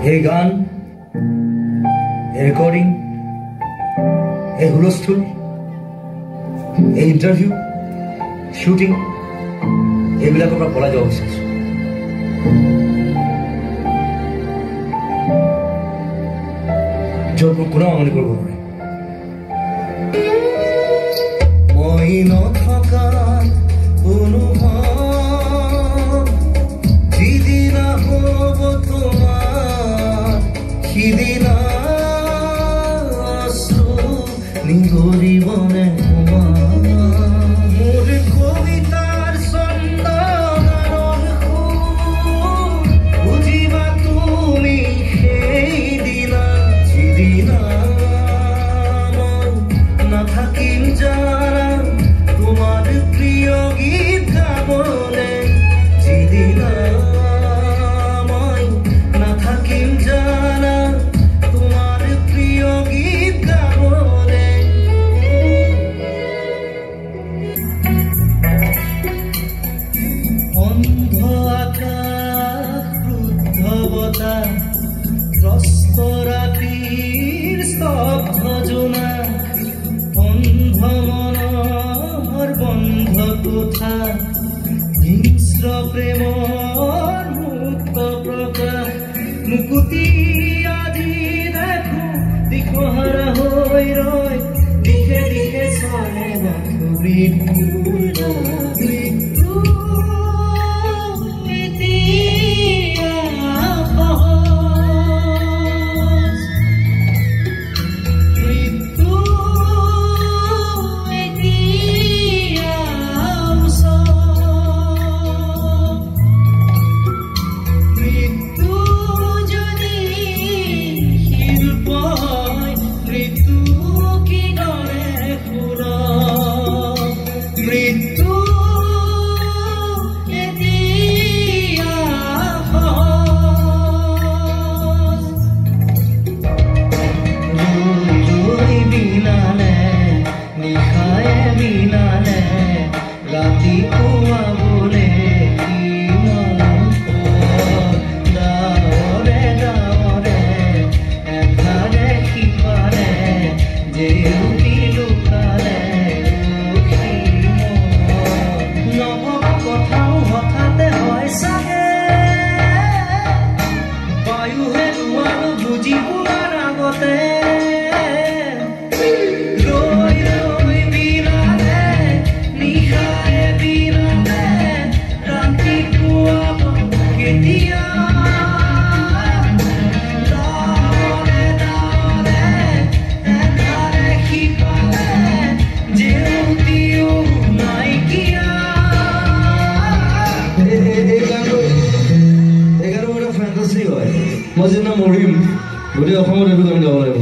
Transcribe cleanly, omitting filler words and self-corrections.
এই গান, এই ৰেকৰ্ডিং, এই হুলস্থুল, এই ইণ্টাৰভিউ, শ্বুটিং, এইবিলাকৰ পৰা পলাই যাব বিচাৰিছোঁ। য'ত মোক কোনেও আমনি কৰিব নোৱাৰে। মই নথকা অনুভৱ যিদিনা হ'ব তোমাৰ, সিদিনা আছো নিগৰিবনে তোমাৰ। মোৰ কবিতাৰ ছন্দ গানৰ সুৰ বুজিবা তুমি সেইদিনা, যিদিনা মই নাথাকিম জানা তোমাৰ প্ৰিয় গীত গাবলে, যিদিনা মই নাথাকিম জানা তোমাৰ প্ৰিয় গীত গাবলে। অন্ধ আকাশ, ক্ৰুদ্ধ বতাহ, গ্ৰস্ত ৰাতিৰ স্তব্ধ জোনাক, অন্ধ মনৰ বন্ধ কোঠা, হিংস্ৰ প্ৰেমৰ মুক্ত প্ৰকাশ, মুকুতি আজি দেখো দিশহাৰা হৈ ৰয়, দিশে দিশে চলে বান্ধু মৃত্যুৰ মৃত্যু এতিয়া সহজ, মৃত্যু এতিয়া ওচৰ, মৃত্যু যদি শিল্পই মৃত্যু কিদৰে সুৰ, মৃত্যু এতিয়া সহজ। ৰৈ বিনালে নিশায়ে বিনালে ৰাতিপুৱা বোলে কিমান পৰ, ডাৱৰে ডাৱৰে এফালে সিফালে জেউতি লুকালে নভবা কথাও হঠাতে হয় চাগে, বায়ুহে নোৱাৰো বুজি পোৱাৰ আগতে। ৰৈ ৰৈ বিনালে নিশায়ে বিনালে ৰাতিপুৱা কেতিয়া, ডাৱৰে ডাৱৰে এফালে সিফালে জেউতিও নাইকিয়া। এই গানটো এটা ফেণ্টাচি হয়। মই যিদিনা মৰিম গোটেই অসমত এইটো গান গাব লাগিব।